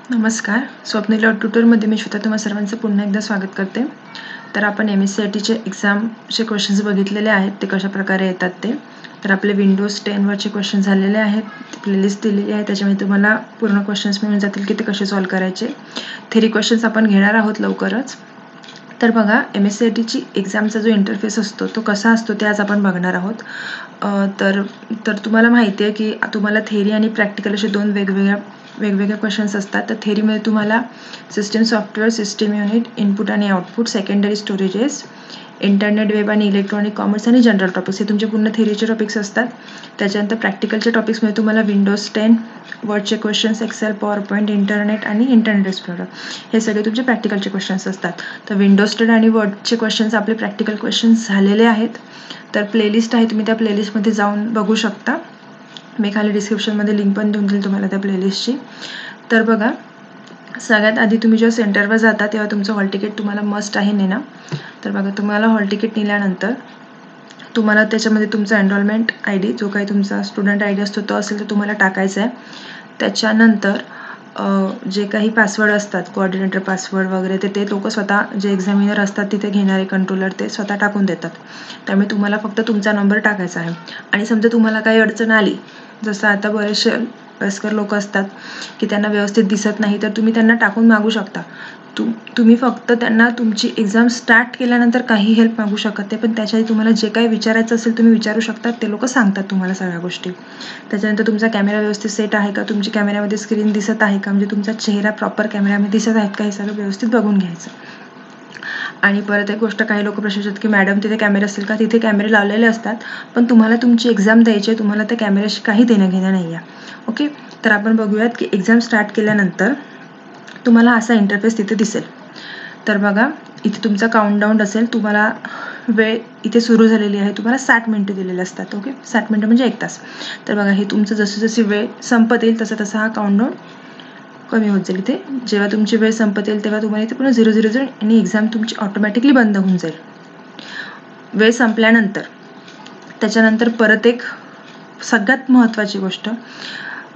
नमस्कार. स्वप्नील लॉ ट्युटरमध्ये मी श्वेता तुम्हा सर्वांचं पुन्हा एकदा स्वागत करते. तर आपण MSCITचे एक्झामचे क्वेश्चन्स बघितलेले आहेत, ते कशा प्रकारे येतात ते. तर आपले विंडोज 10वरचे क्वेश्चन झालेले आहेत, प्लेलिस्ट दिलेली आहे, त्याच्यामध्ये तुम्हाला पूर्ण क्वेश्चन्स मिळून जातील की ते कसे सॉल्व्ह करायचे. थेरी क्वेश्चन्स आपण घेणार आहोत लवकरच. तर बघा, MSCITची एक्झामचा जो इंटरफेस असतो तो कसा असतो ते आज आपण बघणार आहोत. तर तुम्हाला माहिती आहे की तुम्हाला थेरी आणि प्रॅक्टिकल असे दोन वेगवेगळे क्वेश्चन्स असतात. तर थेरीमध्ये तुम्हाला system software, system unit, input आणि output, secondary storages, internet, web आणि इलेक्ट्रॉनिक कॉमर्स आणि जनरल टॉपिक्स हे तुमचे पूर्ण थेरीचे टॉपिक्स असतात. त्याच्यानंतर प्रॅक्टिकलच्या टॉपिक्समध्ये तुम्हाला विंडोज 10 वर्डचे questions, Excel, PowerPoint, internet आणि इंटरनेट एक्सप्लोरर हे सगळे तुमचे प्रॅक्टिकलचे क्वेश्चन्स असतात. तर विंडोज 10 आणि वर्डचे क्वेश्चन्स आपले प्रॅक्टिकल क्वेश्चन्स झालेले आहेत. तर प्लेलिस्ट आहे, तुम्ही त्या प्लेलिस्टमध्ये जाऊन बघू शकता. मी खाली डिस्क्रिप्शनमध्ये लिंक पण देऊन देईल तुम्हाला त्या प्लेलिस्टची. तर बघा, सगळ्यात आधी तुम्ही जेव्हा सेंटरवर जाता तेव्हा तुमचं हॉल तिकीट तुम्हाला मस्ट आहे नेणं. तर बघा, तुम्हाला हॉल तिकीट नेल्यानंतर तुम्हाला त्याच्यामध्ये तुमचा एनरोलमेंट ID, जो काही तुमचा स्टुडंट ID असतो तो असेल तर तुम्हाला टाकायचा आहे. त्याच्यानंतर जे काही पासवर्ड असतात, कोऑर्डिनेटर पासवर्ड वगैरे, ते लोक स्वतः जे एक्झामिनर असतात तिथे घेणारे कंट्रोलर ते स्वतः टाकून देतात. त्यामुळे तुम्हाला फक्त तुमचा नंबर टाकायचा आहे. आणि समजा तुम्हाला काही अडचण आली, जसं आता बरेचसे वयस्कर लोक असतात की त्यांना व्यवस्थित दिसत नाही, तर तुम्ही त्यांना टाकून मागू शकता. तुम्ही फक्त त्यांना तुमची एक्झाम स्टार्ट केल्यानंतर काही हेल्प मागू शकत नाही, पण त्याच्याआधी तुम्हाला जे काही विचारायचं असेल तुम्ही विचारू शकता. ते लोक सांगतात तुम्हाला सगळ्या गोष्टी. त्याच्यानंतर तुमचा कॅमेरा व्यवस्थित सेट आहे का, तुमची कॅमेऱ्यामध्ये स्क्रीन दिसत आहे का, म्हणजे तुमचा चेहरा प्रॉपर कॅमेऱ्यामध्ये दिसत आहेत का, हे सगळं व्यवस्थित बघून घ्यायचं. आणि परत एक गोष्ट, काही लोक प्रश्न विचारतात की मॅडम तिथे कॅमेरे असतील का. तिथे कॅमेरे लावलेले असतात, पण तुम्हाला तुमची एक्झाम द्यायची आहे, तुम्हाला त्या कॅमेऱ्याशी काही देणं घेणं नाही आहे. ओके, तर आपण बघूयात की एक्झाम स्टार्ट केल्यानंतर तुम्हाला असा इंटरफेस तिथे दिसेल. तर बघा, इथे तुमचा काउंटडाऊन असेल, तुम्हाला वेळ इथे सुरू झालेली आहे, तुम्हाला 60 मिनिटं दिलेले असतात. ओके, 60 मिनिटं म्हणजे 1 तास. तर बघा, हे तुमचं जशी जशी वेळ संपत येईल तसा तसा हा काउंटडाऊन कमी होत जाईल. इथे जेव्हा तुमची वेळ संपत येईल तेव्हा तुम्हाला इथे पुन्हा 0 जाईल आणि एक्झाम तुमची ऑटोमॅटिकली बंद होऊन जाईल. वेळ संपल्यानंतर त्याच्यानंतर परत एक सगळ्यात महत्त्वाची गोष्ट,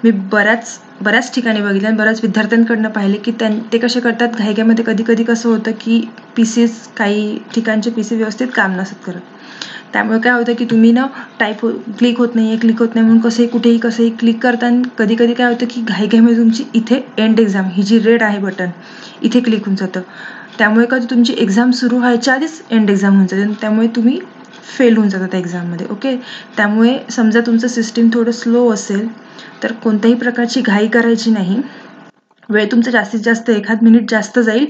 मी बऱ्याच ठिकाणी बघितलं आणि बऱ्याच विद्यार्थ्यांकडनं पाहिले की ते कसे करतात, घाईघाईमध्ये कधी कधी कसं होतं की काही ठिकाणचे PC व्यवस्थित काम नसत करत. त्यामुळे काय होतं की तुम्ही ना क्लिक होत नाही म्हणून कुठेही कसंही क्लिक करता, आणि कधी कधी काय होतं की घाईघाईमध्ये तुमची इथे एंड एक्झाम ही जी रेड आहे बटन इथे क्लिक होऊन जातं. त्यामुळे कधी तुमची एक्झाम सुरू व्हायच्या आधीच एंड एक्झाम होऊन जाते, त्यामुळे तुम्ही फेल होऊन जातात एक्झाममध्ये. ओके, त्यामुळे समजा तुमचं सिस्टीम थोडं स्लो असेल तर कोणत्याही प्रकारची घाई करायची नाही. वेळ तुमचा जास्तीत जास्त 1 मिनिट जास्त जाईल,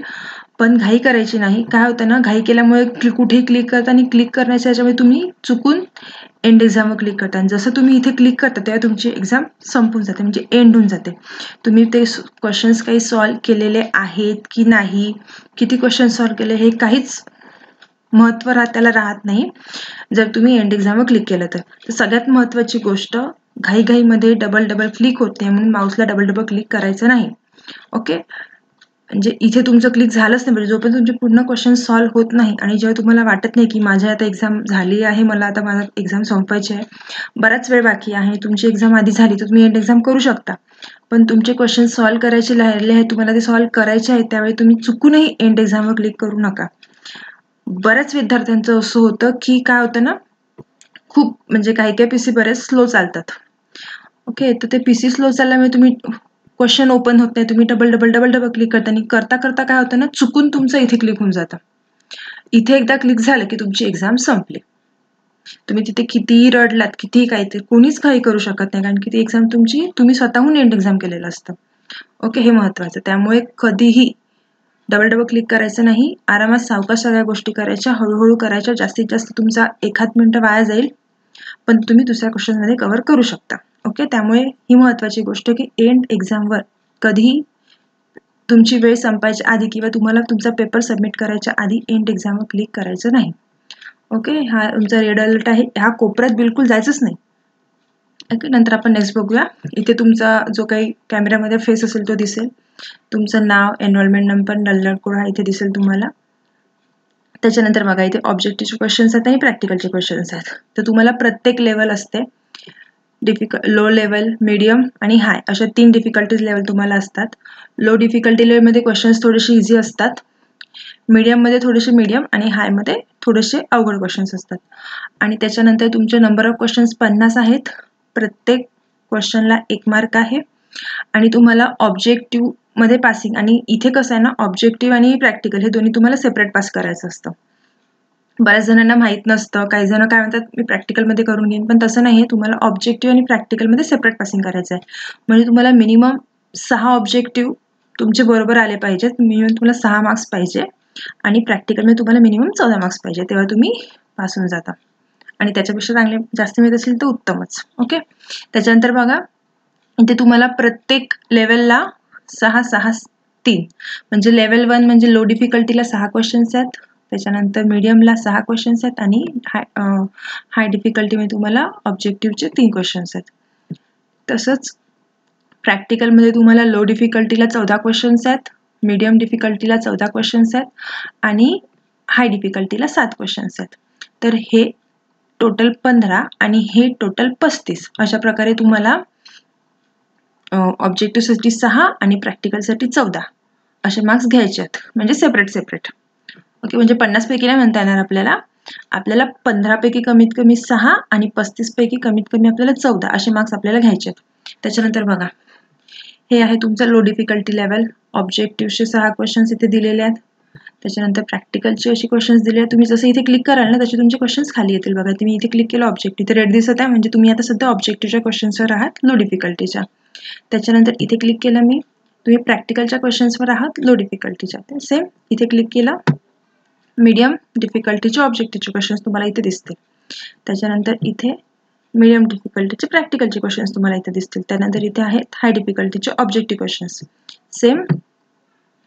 पण घाई करायची नाही. काय होतं ना, घाई केल्यामुळे कुठेही क्लिक करता आणि क्लिक करण्याच्या याच्यामुळे तुम्ही चुकून एंड एक्झामवर क्लिक करता, आणि जसं तुम्ही इथे क्लिक करता तेव्हा तुमची एक्झाम संपून जाते, म्हणजे एंड होऊन जाते. तुम्ही ते क्वेश्चन्स काही सॉल्व्ह केलेले आहेत की नाही, किती क्वेश्चन सॉल्व्ह केले, हे काहीच महत्त्व त्याला राहत नाही जर तुम्ही एंड एक्झामवर क्लिक केलं तर. सगळ्यात महत्त्वाची गोष्ट, घाईघाईमध्ये डबल क्लिक होत नाही म्हणून माऊसला डबल क्लिक करायचं नाही. ओके, म्हणजे इथे तुमचं क्लिक झालंच नाही, म्हणजे जोपर्यंत तुमचे पूर्ण क्वेश्चन सॉल्व्ह होत नाही आणि जेव्हा तुम्हाला वाटत नाही की माझी आता एक्झाम झाली आहे, मला आता माझा एक्झाम संपवायची आहे, बराच वेळ बाकी आहे, तुमची एक्झाम आधी झाली तर तुम्ही एंड एक्झाम करू शकता. पण तुमचे क्वेश्चन सॉल्व्ह करायचे राहिले आहेत, तुम्हाला ते सॉल्व्ह करायचे आहेत, त्यावेळी तुम्ही चुकूनही एंड एक्झामवर क्लिक करू नका. बऱ्याच विद्यार्थ्यांचं असं होतं की काय होतं ना, खूप म्हणजे काही PC बरेच स्लो चालतात. ओके, तर ते PC स्लो चालल्यामुळे तुम्ही क्वेश्चन ओपन होत नाही, तुम्ही डबल क्लिक करता, आणि करता काय होतं ना, चुकून तुमचं इथे क्लिक होऊन जातं. इथे एकदा क्लिक झालं की तुमची एक्झाम संपली. तुम्ही तिथे कितीही रडलात, कितीही काही, ते कोणीच काही करू शकत नाही, कारण की ती एक्झाम तुम्ही स्वतःहून एंड एक्झाम केलेलं असतं. ओके, हे महत्त्वाचं. त्यामुळे कधीही डबल क्लिक करायचं नाही, आरामात सावकाश सगळ्या गोष्टी करायच्या, हळूहळू करायच्या. जास्तीत जास्त तुमचा 1 मिनिट वाया जाईल, पण तुम्ही दुसऱ्या क्वेश्चनमध्ये कव्हर करू शकता. ओके, त्यामुळे ही महत्त्वाची गोष्ट की एंड एक्झामवर कधीही तुमची वेळ संपायच्या आधी किंवा तुम्हाला तुमचा पेपर सबमिट करायच्या आधी एंड एक्झामवर क्लिक करायचं नाही. ओके, हा तुमचा रेड अलर्ट आहे, ह्या कोपऱ्यात बिलकुल जायचंच नाही. ओके, नंतर आपण नेक्स्ट बघूया. इथे तुमचा जो काही कॅमेऱ्यामध्ये फेस असेल तो दिसेल, तुमचं नाव, एनरोलमेंट नंबर, अलर्ट कोड हा इथे दिसेल तुम्हाला. त्याच्यानंतर बघा, इथे ऑब्जेक्टिव्हचे क्वेश्चन्स आहेत आणि प्रॅक्टिकलचे क्वेश्चन्स आहेत. तर तुम्हाला प्रत्येक लेवल असते, लो लेवल, मीडियम आणि हाय अशा 3 डिफिकल्टीज लेवल तुम्हाला असतात. लो डिफिकल्टी लेवलमध्ये क्वेश्चन्स थोडेसे इझी असतात, मीडियममध्ये थोडेसे मीडियम आणि हायमध्ये थोडेसे अवघड क्वेश्चन्स असतात. आणि त्याच्यानंतर तुमचे नंबर ऑफ क्वेश्चन्स 50 आहेत. प्रत्येक क्वेश्चनला 1 मार्क आहे आणि तुम्हाला ऑब्जेक्टिव्हमध्ये पासिंग, आणि इथे कसं आहे ना, ऑब्जेक्टिव्ह आणि प्रॅक्टिकल हे दोन्ही तुम्हाला सेपरेट पास करायचं असतं. बऱ्याच जणांना माहीत नसतं, काही जण काय म्हणतात मी प्रॅक्टिकलमध्ये करून घेईन, पण तसं नाही आहे. तुम्हाला ऑब्जेक्टिव्ह आणि प्रॅक्टिकलमध्ये सेपरेट पासिंग करायचं आहे. म्हणजे तुम्हाला मिनिमम 6 ऑब्जेक्टिव्ह तुमचे बरोबर आले पाहिजेत, मिनिमम तुम्हाला 6 मार्क्स पाहिजे आणि प्रॅक्टिकलमध्ये तुम्हाला मिनिमम 14 मार्क्स पाहिजे, तेव्हा तुम्ही पास होऊन जाता. आणि त्याच्यापेक्षा चांगले जास्त मिळत असेल तर उत्तमच. ओके, त्याच्यानंतर बघा इथे तुम्हाला प्रत्येक लेवलला 6, 6, 3 म्हणजे लेवल 1 म्हणजे लो डिफिकल्टीला 6 क्वेश्चन्स आहेत, त्याच्यानंतर मीडियमला 6 क्वेश्चन्स आहेत आणि हाय डिफिकल्टीमध्ये तुम्हाला ऑब्जेक्टिव्हचे 3 क्वेश्चन्स आहेत. तसंच प्रॅक्टिकलमध्ये तुम्हाला लो डिफिकल्टीला 14 क्वेश्चन्स आहेत, मीडियम डिफिकल्टीला 14 क्वेश्चन्स आहेत आणि हाय डिफिकल्टीला 7 क्वेश्चन्स आहेत. तर हे टोटल 15 आणि हे टोटल 35 अशा प्रकारे तुम्हाला ऑब्जेक्टिव्हसाठी 6 आणि प्रॅक्टिकलसाठी 14 असे मार्क्स घ्यायचे आहेत, म्हणजे सेपरेट सेपरेट. ओके, म्हणजे 50 पैकी नाही म्हणता येणार आपल्याला, 15 पैकी कमीत कमी 6 आणि 35 पैकी कमीत कमी आपल्याला 14 असे मार्क्स आपल्याला घ्यायचे आहेत. त्याच्यानंतर बघा हे आहे तुमचं लो डिफिकल्टी लेवल. ऑब्जेक्टिव्हचे 6 क्वेश्चन्स इथे दिलेले आहेत, त्याच्यानंतर प्रॅक्टिकलचे असे क्वेश्चन्स दिले आहेत. तुम्ही जसं इथे क्लिक कराल ना तसे तुमचे क्वेश्चन्स खाली येतील. बघा तुम्ही इथे क्लिक केलं ऑब्जेक्टिव्ह, इथे रेड दिसत आहे म्हणजे तुम्ही आता सध्या ऑब्जेक्टिव्हच्या क्वेश्चन्सवर आहात, लो डिफिकल्टीच्या. त्याच्यानंतर इथे क्लिक केलं मी, तुम्ही प्रॅक्टिकलच्या क्वेश्चन्सवर आहात, लो डिफिकल्टीच्या. सेम इथे क्लिक केलं, मीडियम डिफिकल्टीचे ऑब्जेक्टिव्हचे क्वेश्चन्स तुम्हाला इथे दिसतील. त्याच्यानंतर इथे मीडियम डिफिकल्टीचे प्रॅक्टिकलचे क्वेश्चन्स तुम्हाला इथे दिसतील. त्यानंतर इथे आहेत हाय डिफिकल्टीचे ऑब्जेक्टिव्ह क्वेश्चन्स, सेम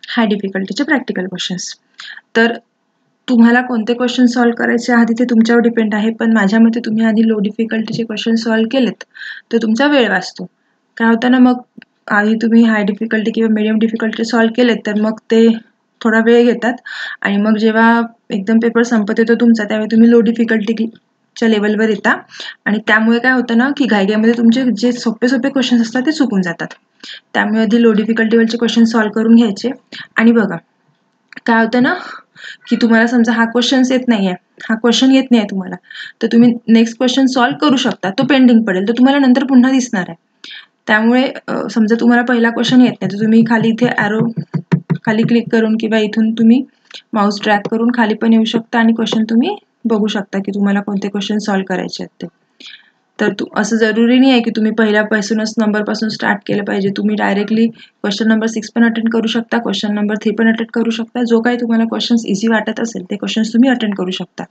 हाय डिफिकल्टीचे प्रॅक्टिकल क्वेश्चन्स. तर तुम्हाला कोणते क्वेश्चन सॉल्व्ह करायचे आहात इथे तुमच्यावर डिपेंड आहे, पण माझ्या मते तुम्ही आधी लो डिफिकल्टीचे क्वेश्चन सॉल्व्ह केलेत तर तुमचा वेळ वाचतो. काय होतं ना, मग आधी तुम्ही हाय डिफिकल्टी किंवा मीडियम डिफिकल्टी सॉल्व्ह केलेत तर मग ते थोडा वेळ घेतात आणि मग जेव्हा एकदम पेपर संपत येतो तुमचा त्यावेळी तुम्ही लो डिफिकल्टीच्या लेवलवर येता आणि त्यामुळे काय होतं ना की घाईघाईमध्ये तुमचे जे सोपे सोपे क्वेश्चन्स असतात ते चुकून जातात. त्यामुळे आधी लो डिफिकल्टीवरचे क्वेश्चन सॉल्व्ह करून घ्यायचे. आणि बघा काय होतं ना की तुम्हाला समजा हा क्वेश्चन येत नाहीये तुम्हाला, तर तुम्ही नेक्स्ट क्वेश्चन सॉल्व्ह करू शकता, तो पेंडिंग पडेल, तर तुम्हाला नंतर पुन्हा दिसणार आहे. त्यामुळे समजा तुम्हाला पहिला क्वेश्चन येत नाही तर तुम्ही खाली इथे ॲरो खाली क्लिक करून किंवा इथून तुम्ही माऊस ड्रॅग करून खाली पण येऊ शकता आणि क्वेश्चन तुम्ही बघू शकता की तुम्हाला कोणते क्वेश्चन सॉल्व्ह करायचे आहेत ते. तर असं जरुरी नाही आहे की तुम्ही पहिल्यापासूनच नंबरपासून स्टार्ट केलं पाहिजे. तुम्ही डायरेक्टली क्वेश्चन नंबर 6 पण अटेंड करू शकता, क्वेश्चन नंबर 3 पण अटेंड करू शकता. जो काही तुम्हाला क्वेश्चन्स इझी वाटत असेल ते क्वेश्चन्स तुम्ही अटेंड करू शकता.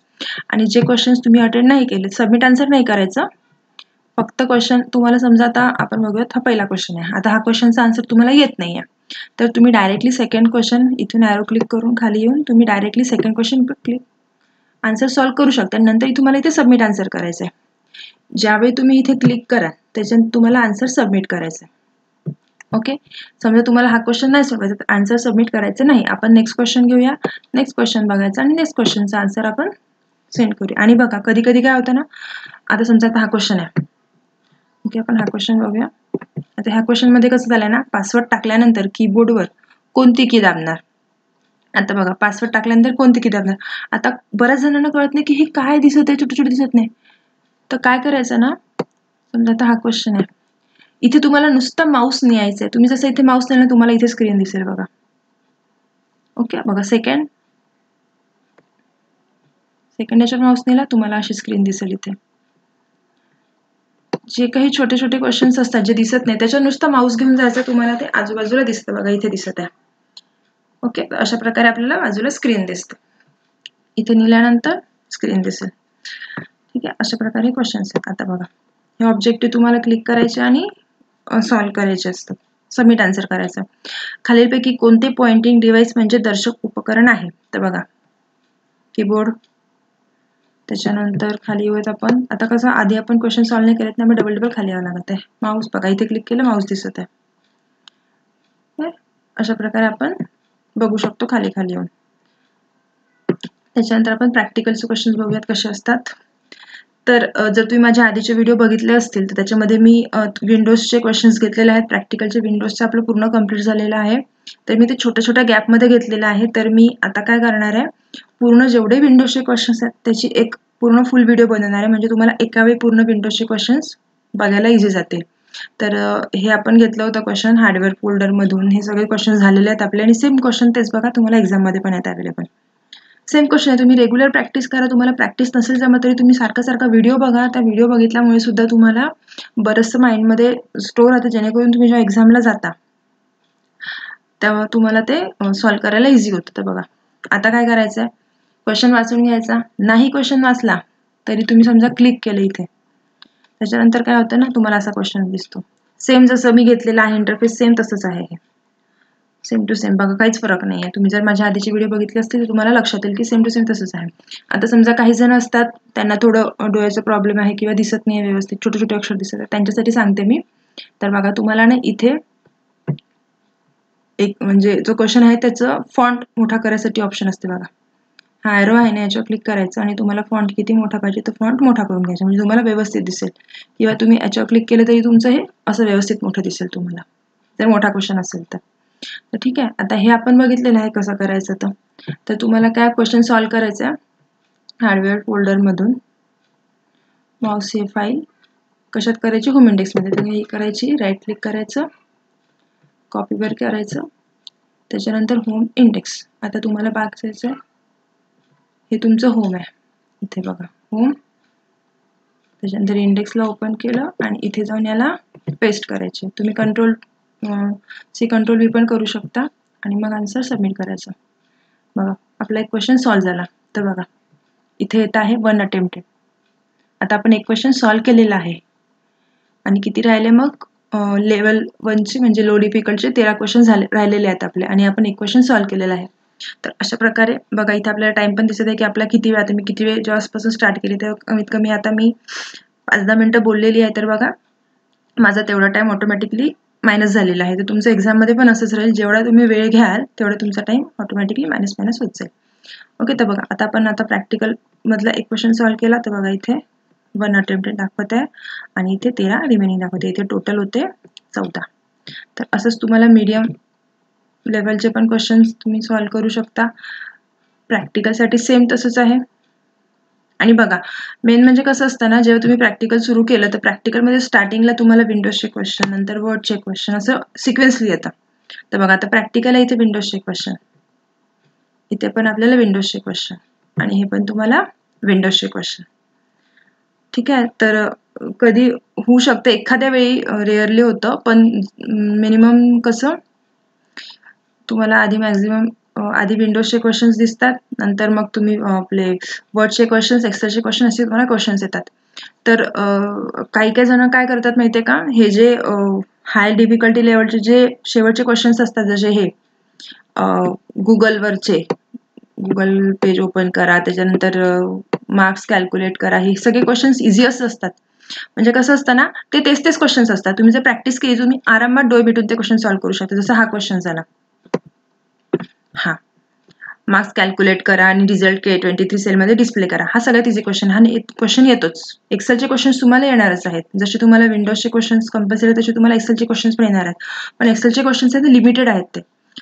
आणि जे क्वेश्चन्स तुम्ही अटेंड नाही केले, सबमिट आन्सर नाही करायचं, फक्त क्वेश्चन तुम्हाला समजा आता आपण बघूयात हा पहिला क्वेश्चन आहे. आता हा क्वेश्चनचा आन्सर तुम्हाला येत नाही आहे तर तुम्ही डायरेक्टली सेकंड क्वेश्चन इथून ॲरो क्लिक करून खाली येऊन तुम्ही directly second question click answer solve करू शकता. नंतर तुम्हाला इथे सबमिट आन्सर करायचं आहे. ज्यावेळी तुम्ही इथे क्लिक करा त्याच्यात तुम्हाला आन्सर सबमिट करायचं आहे. ओके, समजा तुम्हाला हा क्वेश्चन नाही सोडवायचा तर आन्सर सबमिट करायचं नाही. आपण नेक्स्ट क्वेश्चन घेऊया, नेक्स्ट क्वेश्चन बघायचा आणि नेक्स्ट क्वेश्चनचा आन्सर आपण सेंड करूया. आणि बघा कधी कधी काय होतं ना, आता समजा आता हा क्वेश्चन आहे, ओके आपण हा क्वेश्चन बघूया. आता ह्या क्वेश्चनमध्ये कसं झालंय ना, पासवर्ड टाकल्यानंतर कीबोर्डवर कोणती की दाबणार. आता बघा पासवर्ड टाकल्यानंतर कोणती की दाबणार. आता बऱ्याच जणांना कळत नाही की हे काय दिसत आहे, छोटे छोटे दिसत नाही. तर काय करायचं ना, समजा आता हा क्वेश्चन आहे, इथे तुम्हाला नुसतं माऊस न्यायचं आहे. तुम्ही जसं इथे माऊस नेलं तुम्हाला इथे स्क्रीन दिसेल बघा. ओके बघा सेकंड याच्यावर माऊस नेला तुम्हाला अशी स्क्रीन दिसेल. इथे जे काही छोटे छोटे क्वेश्चन्स असतात जे दिसत नाही त्याच्यावर नुसतं माऊस घेऊन जायचं, तुम्हाला ते आजूबाजूला दिसतं बघा, इथे दिसत आहे. ओके, अशा प्रकारे आपल्याला बाजूला स्क्रीन दिसते, इथे नेल्यानंतर स्क्रीन दिसेल. ठीक आहे, अशा प्रकारे क्वेश्चन्स आहेत. आता बघा हे ऑब्जेक्टिव्ह तुम्हाला क्लिक करायचे आणि सॉल्व्ह करायचे असतात, सबमिट आन्सर करायचं. खालीलपैकी कोणते पॉइंटिंग डिव्हाइस म्हणजे दर्शक उपकरण आहे. तर बघा कीबोर्ड, त्याच्यानंतर खाली येऊयात आपण. आता कसं आधी आपण क्वेश्चन सॉल्व्ह नाही करत ना, मग डबल खाली यावं लागत आहे. माऊस बघा इथे क्लिक केलं माऊस दिसत आहे. अशा प्रकारे आपण बघू शकतो खाली खाली येऊन. त्याच्यानंतर आपण प्रॅक्टिकलचे क्वेश्चन बघूयात कसे असतात. तर जर तुम्ही माझ्या आधीचे व्हिडिओ बघितले असतील तर त्याच्यामध्ये मी विंडोजचे क्वेश्चन्स घेतलेले आहेत. प्रॅक्टिकलचे विंडोजचं आपलं पूर्ण कंप्लीट झालेलं आहे. तर मी ते छोट्या छोट्या गॅपमध्ये घेतलेलं आहे. तर मी आता काय करणार आहे, पूर्ण जेवढे विंडोजचे क्वेश्चन्स आहेत त्याची एक पूर्ण फुल व्हिडिओ बनवणार आहे, म्हणजे तुम्हाला एका वेळी पूर्ण विंडोजचे क्वेश्चन्स बघायला इझी जातील. तर हे आपण घेतलं होतं क्वेश्चन हार्डवेअर फोल्डरमधून. हे सगळे क्वेश्चन झालेले आहेत आपले आणि सेम क्वेश्चन तेच बघा तुम्हाला एक्झाममध्ये पण आहेत अवेलेबल. सेम क्वेश्चन आहे. तुम्ही रेग्युलर प्रॅक्टिस करा. तुम्हाला प्रॅक्टिस नसेल जमत तरी तुम्ही सारखा व्हिडिओ बघा. त्या व्हिडिओ बघितल्यामुळे सुद्धा तुम्हाला बरंचसं माइंडमध्ये स्टोअर होतं, जेणेकरून तुम्ही जेव्हा एक्झामला जाता तेव्हा तुम्हाला ते सॉल्व्ह करायला इझी होतं. तर बघा आता काय करायचं आहे, क्वेश्चन वाचून घ्यायचा. नाही क्वेश्चन वाचला तरी तुम्ही समजा क्लिक केलं इथे, त्याच्यानंतर काय होतं ना, तुम्हाला असा क्वेश्चन दिसतो. सेम जसं मी घेतलेला आहे इंटरफेस सेम तसंच आहे, सेम टू सेम. बघा काहीच फरक नाही आहे. तुम्ही जर माझ्या आधीचे व्हिडिओ बघितले असतील तर तुम्हाला लक्षात येईल की सेम टू सेम तसंच आहे. आता समजा काही जण असतात त्यांना थोडं डोळ्याचा प्रॉब्लेम आहे किंवा दिसत नाही व्यवस्थित, छोटे छोटे अक्षर दिसत आहेत, त्यांच्यासाठी सांगते मी. तर बघा तुम्हाला ना इथे एक म्हणजे जो क्वेश्चन आहे त्याचं फॉन्ट मोठा करायसाठी ऑप्शन असते बघा. हा एरो आहे ना, याच्यावर क्लिक करायचं आणि तुम्हाला फॉन्ट किती मोठा पाहिजे तो फॉन्ट मोठा करून घ्यायचा, म्हणजे तुम्हाला व्यवस्थित दिसेल. किंवा तुम्ही याच्यावर क्लिक केलं तरी तुमचं हे असं व्यवस्थित मोठं दिसेल तुम्हाला, जर मोठा क्वेश्चन असेल तर. ठीक आहे, आता हे आपण बघितलेलं आहे कसं करायचं. तर तुम्हाला काय क्वेश्चन सॉल्व्ह करायचा आहे, हार्डवेअर फोल्डरमधून माऊस हे फाईल कशात करायची, होम इंडेक्समध्ये. तर ही करायची, राईट क्लिक करायचं, कॉपीवर करायचं, त्याच्यानंतर होम इंडेक्स. आता तुम्हाला बघायचं हे तुमचं होम आहे, इथे बघा होम, त्याच्यानंतर इंडेक्सला ओपन केलं आणि इथे जाऊन याला पेस्ट करायचे. तुम्ही कंट्रोल-C कंट्रोल-V पण करू शकता आणि मग आन्सर सबमिट करायचं. बघा आपला एक क्वेश्चन सॉल्व्ह झाला. तर बघा इथे येत आहे 1 अटेम्प्टेड. आता आपण एक क्वेश्चन सॉल्व्ह केलेला आहे आणि किती राहिले मग लेवल 1चे म्हणजे लो डिफिकल्टचे 13 क्वेश्चन राहिलेले आहेत आपले आणि आपण एक क्वेश्चन सॉल्व्ह केलेला आहे. तर अशा प्रकारे बघा इथे आपल्याला टाइम पण दिसत आहे की आपला किती वेळ, आता मी किती वेळ जेव्हापासून स्टार्ट केली तर कमीत कमी आता मी 5-10 मिनिटं बोललेली आहे. तर बघा माझा तेवढा टाइम ऑटोमॅटिकली मायनस झालेला आहे. तर तुमचं एक्झाममध्ये पण असंच राहील, जेवढा तुम्ही वेळ घ्याल तेवढा तुमचा टाइम ऑटोमॅटिकली मायनस होत जाईल. ओके, तर बघा आता आपण प्रॅक्टिकल मधला एक क्वेश्चन सॉल्व्ह केला. तर बघा इथे 1 अटेम्प्टेड दाखवत आहे आणि इथे 13 रिमेनिंग दाखवते. इथे टोटल होते 14. तर असंच तुम्हाला मीडियम लेवलचे पण क्वेश्चन्स तुम्ही सॉल्व्ह करू शकता. प्रॅक्टिकलसाठी सेम तसंच आहे. आणि बघा मेन म्हणजे कसं असतं ना, जेव्हा तुम्ही प्रॅक्टिकल सुरू केलं तर प्रॅक्टिकलमध्ये स्टार्टिंगला तुम्हाला विंडोजचे क्वेश्चन, नंतर वर्डचे क्वेश्चन असं सिक्वेन्सली येतं. तर बघा आता प्रॅक्टिकल आहे, इथे विंडोजचे क्वेश्चन, इथे पण आपल्याला विंडोजचे क्वेश्चन आणि हे पण तुम्हाला विंडोजचे क्वेश्चन. ठीक आहे, तर कधी होऊ शकतं एखाद्या वेळी, रेअरली होतं, पण मिनिमम कसं तुम्हाला आधी मॅक्झिमम आधी विंडोजचे क्वेश्चन्स दिसतात, नंतर मग तुम्ही आपले वर्डचे क्वेश्चन्स, एक्सेलचे क्वेश्चन असे तुम्हाला क्वेश्चन्स येतात. तर काही जण काय करतात माहिती आहे का, हे जे हाय डिफिकल्टी लेवलचे जे शेवटचे क्वेश्चन्स असतात, जसे हे गुगलवरचे, गुगल पेज ओपन करा, त्याच्यानंतर मार्क्स कॅल्क्युलेट करा, हे सगळे क्वेश्चन्स इझिएस्ट असतात. म्हणजे कसं असतं ना, ते तेच क्वेश्चन्स असतात. तुम्ही जर प्रॅक्टिस केली तुम्ही आरामात डोळे भेटून ते क्वेश्चन सॉल्व्ह करू शकता. जसं हा क्वेश्चन झाला, हा मार्क्स कॅल्क्युलेट करा आणि रिझल्ट K23 सेलमध्ये डिस्प्ले करा. हा सगळ्यात इझी क्वेश्चन, हा क्वेश्चन येतोच. एक्सेलचे क्वेश्चन्स तुम्हाला येणारच आहेत. जसे तुम्हाला विंडोजचे क्वेश्चन्स कंपल्सरी तसे तुम्हाला एक्सेलचे क्वेश्चन्स पण येणार आहेत. पण एक्सेलचे क्वेश्चन्स आहेत ते लिमिटेड आहेत.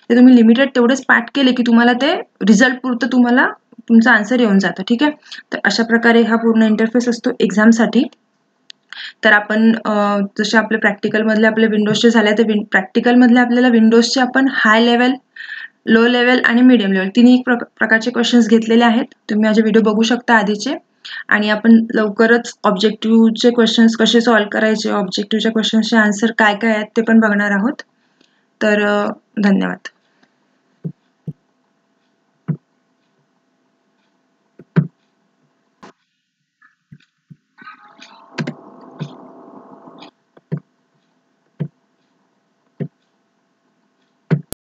ते तुम्ही लिमिटेड तेवढेच पाठ केले की तुम्हाला ते रिझल्ट पुरतं तुम्हाला तुमचा आन्सर येऊन जातं. ठीक आहे, तर अशा प्रकारे हा पूर्ण इंटरफेस असतो एक्झामसाठी. तर आपण जसे आपले प्रॅक्टिकलमधले आपले विंडोजचे झाले, तर प्रॅक्टिकलमधले आपल्याला विंडोजचे आपण हाय लेवल, लो लेवल आणि मीडियम लेवल तिन्ही प्रकारचे क्वेश्चन्स घेतलेले आहेत. तुम्ही माझे व्हिडिओ बघू शकता आधीचे. आणि आपण लवकरच ऑब्जेक्टिव्हचे क्वेश्चन्स कसे सॉल्व्ह करायचे, ऑब्जेक्टिव्हच्या क्वेश्चन्सचे आन्सर काय काय आहेत ते पण बघणार आहोत. तर धन्यवाद.